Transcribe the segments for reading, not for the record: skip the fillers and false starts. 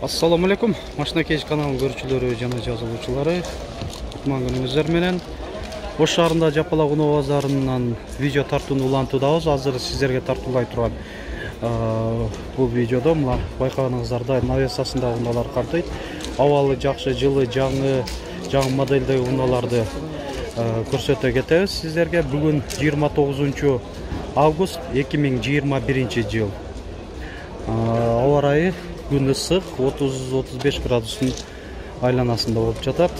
Assalamu alaikum. Машина кеш каналының көрүүчүлөрү жана жазылуучулары. Кутман күнүңүздөр менен. Ош шаарында Жапалак Уноо базарынан видео тартууну улантуудабыз. Азыр сиздерге тартуулай турган бул видеодо мына байкаганыңыздардай навесасындагы унаалар картайт. Абалы жакшы, жылы, жаңы модельдеги унааларды көрсөтө кетебиз сиздерге. Бүгүн 29 август 2021 жыл. Аба ырайы күн ысык, 30-35 градустун айланасында болуп жатат.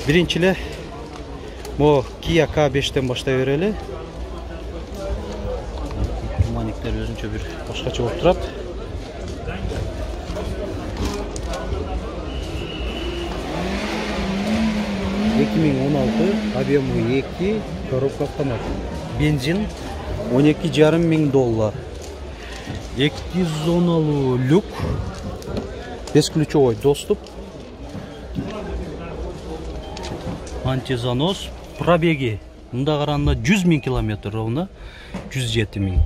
Биринчиле мо Kia K5-тен баштай берели. Маниктер өзүнчө бир башкача болуп турат. Объему 2, коробка автомат. Бензин $12,500. 2 зоналуу люк, бесключевой доступ, антизанос, пробеги мында караганда 100 000 километр ровно, 107 000.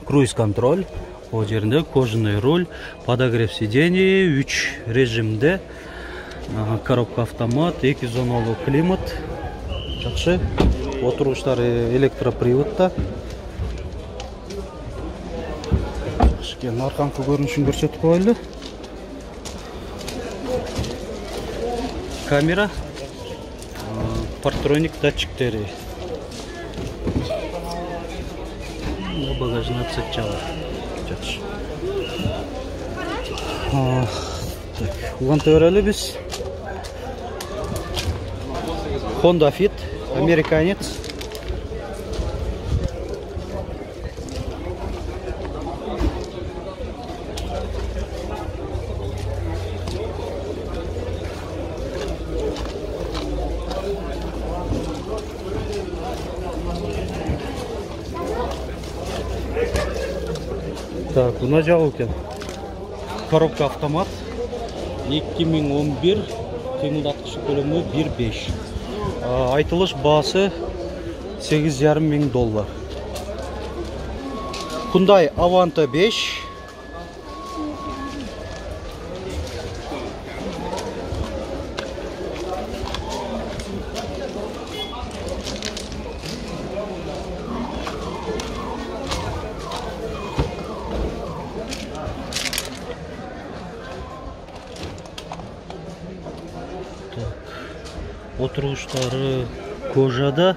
Круиз контроль, о жеринде кожаный руль, подогрев сидений, 3 режимде, коробка автомат, 2 зоналуу климат, жакшы, отуруштары электроприводта. Арканкы көрүнүшүн көрсөтүп коелу. Камера, партроник датчиктери. Багажный отсек жагы. Жакшы. Уланта берели биз. Honda Fit, американец. Так, мына жагы экен. Коробка автомат 2011, кыймылдаткыч көлөмү 1.5. Айтылыш баасы $8,500. Hyundai Avanta 5. Отуруштары кожада,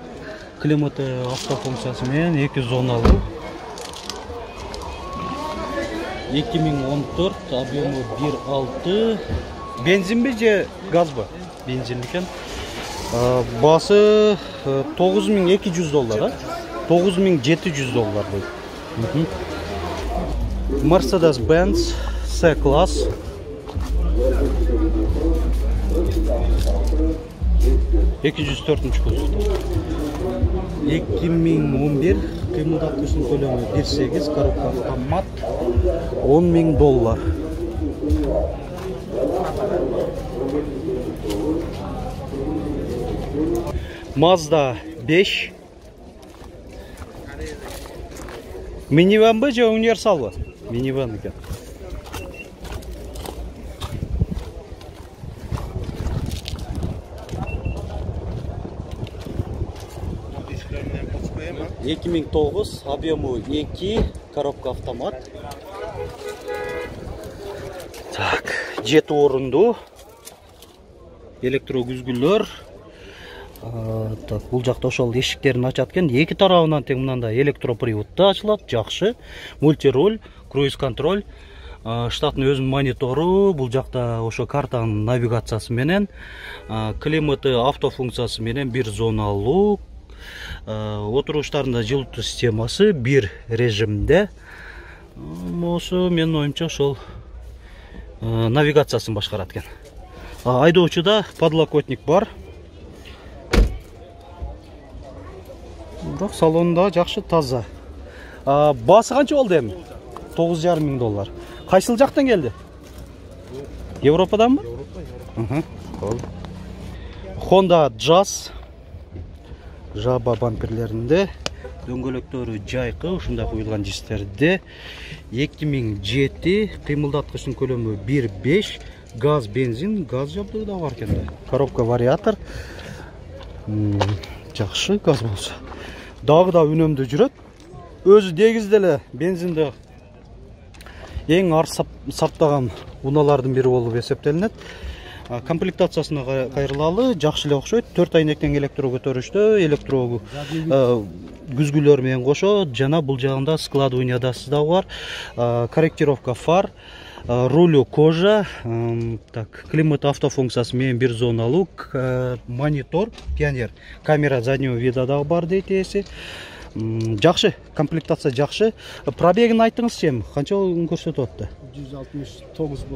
климаты автофункциясы менен 2 зоналуу. 2014, объему 1.6. Бензинби же газбы? Бензин экен. Басы $9,200, $9,700 будет. Mercedes-Benz C-класс. $204 кузовда. 2011, кыймылдаткычтын көлөмү 1.8, коробка автомат $10,000. Mazda 5. Минивэн же универсал? Минивэн экен. $2009, объему 2, коробка автомат. Так, 7 орунду. Электрогүзгүлөр. Так, бул жакта ошол эшиктерин ачат экен. Эки тарабынан тең мындай электроприводто ачылат, жакшы. Мультируль, круиз контроль, штаттын өзүнүн монитору, бул жакта ошо картанын навигациясы менен, климаты автофункциясы менен 1 зоналуу. Отуруштарында жылытуу системасы 1 режимде. Ошо менин оюмча ошол навигациясын башкарат экен. Айдоочуда подлокотник бар. Бирок салонунда жакшы, таза. Баасы канча болду эми? $9,500. Кайсыл жактан келди? Европаданбы? Европа. Honda Jazz. Жаба бамперлеринде дөңгөлөктөрү жайкы, ушундай коюлган дистерде. 2007, кыймылдаткычтын көлөмү 1.5, газ, бензин, газ жабдыгы да бар экен да. Коробка вариатор. Жакшы газ болсо. Дагы да үнөмдүү жүрөт. Өзү дегизде эле бензинди эң арз саптаган унаалардын бири болуп эсептелинет. Комплектациясына кайрылалы, жакшы эле окшойт. 4 айнектен электро көтөрүштү, электро күзгүлөр менен кошо, жана бул жагында складывание дагы бар. Корректировка фар, рулю кожа, так, климат автофункциясы менен бир зоналуу, монитор, пионер, камера заднего вида дагы бар дейт ээси. Жакшы, комплектация жакшы. Пробегин айтыңызчы, канча көрсөтүп атты?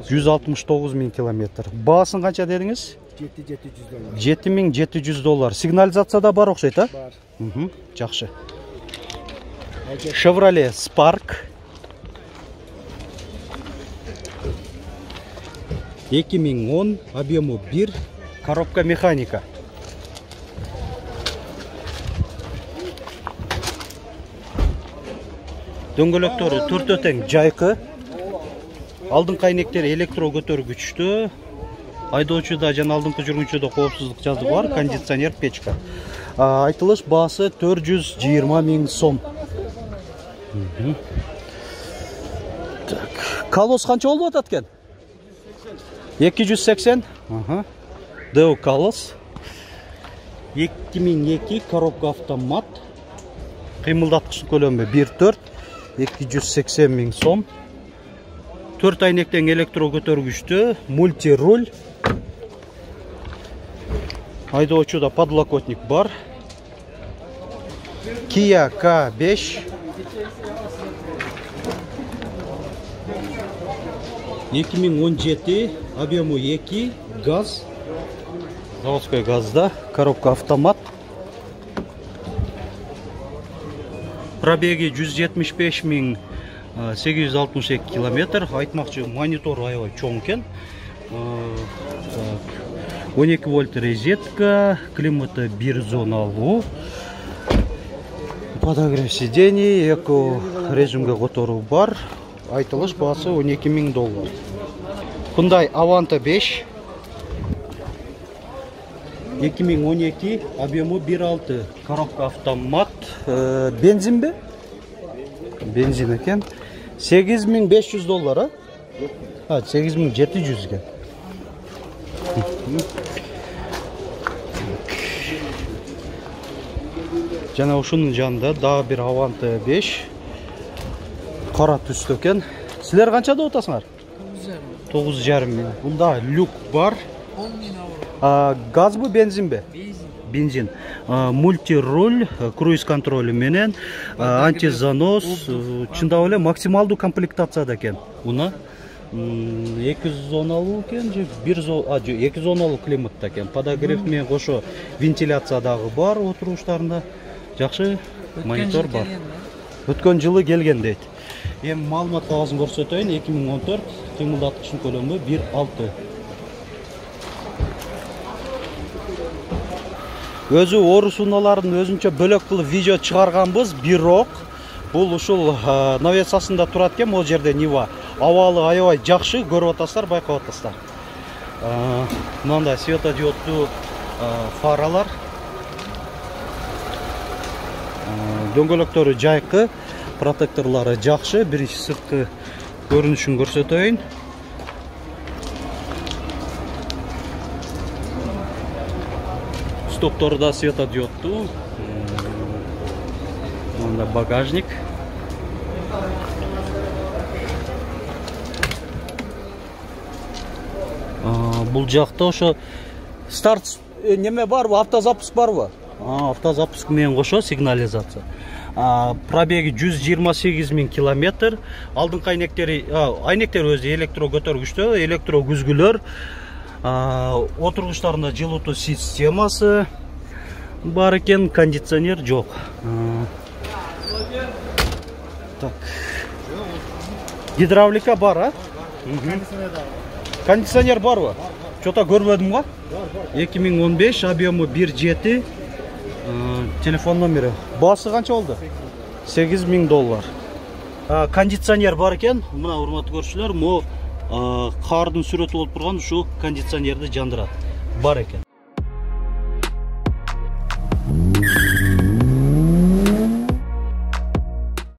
169 000 километр. Баасын канча дедиңиз? $7,700. $7,700. Сигнализация да бар окшойт, а? Бар. Жакшы. Chevrolet Spark 2010, объему 1, коробка механика. Дөңгөлөктөрү төртөө тең жайкы. Алдыңкы айнектери электро көтөргүчтүү. Айдоочуда жана алдыңкы жүргүнчүдө коопсуздук жазыгы бар, кондиционер, печка. Айтылыш баасы 420 000 сом. Так, колос канча болуп атат экен? 280. Deo колос. 2002, коробка автомат. Кыймылдаткычтын көлөмү 1.4, 280 000 сом. 4 айнектен электро көтөргүчтүү, мультируль. Айдоочуда подлокотник бар. Kia K5. 2017, объему 2, газ. Заводской газда, коробка автомат. Пробеги 175 862 километр. Айтмакчы, монитор аябай чоң экен. 12 вольт розетка, климаты бир зоналуу. Подогрев сидений, эко режимге которуу бар. Айтылыш баасы $12 000. Hyundai Avanta 5. 2012, объему 1.6, коробка автомат. Бензин бе? Бензин экен. $8,500, а? $8,700 экен. Жана ушунун жанында дагы бир Avanta 5. Кара түстө экен. Силер канчада отасыңар? 9,5 000. Бунда люк бар. Газ бу, бензин бе? Бензин. Мультируль, круиз контроль менен, антизанос, чындап эле максималдуу комплектацияда экен. Уна 210 экен же 210 климатта экен. Подогрев менен кошо вентиляция дагы бар отуруштарында. Жакшы, монитор бар. Өткөн жылы келген дейт. Эми маалымат кагазын көрсөтөйүн. 2014, кыймылдаткычтын көлөмү 1.6. Өзү орус унааларын өзүнчө бөлөк кылып видео чыгарганбыз, бирок бул ушул навесасында турат экен, ол жерде Нива. Абалы аябай жакшы, көрүп атасыздар, байкап атасыздар. Мындай светодиоддуу фаралар. Дөңгөлөктөрү жайкы, протекторлары жакшы. Биринчи сырткы көрүнүшүн көрсөтөйүн. Стоптору да светодиоддуу. Мында багажник. Бул жакта ошо старт неме барбы, автозапуск барбы? Автозапуск менен кошо сигнализация. Пробеги 128 000 километр. Алдыңкы айнектер өзү электро көтөргүчтө, электро күзгүлөр. Отургучтарында жылытуу системасы бар экен, кондиционер жок. Так. Гидравлика бар, а? Кондиционер барбы? Что-то көрбөдүм го? 2015, объему 1.7. Телефон номері. Басы қанша болды? 8.000 доллар. Кондиционер бар екен. Мына урматтуу көрүүчүлөр, мо кардын сүрөтү болуп турган ушу кондиционерди жандырат. Бар екен.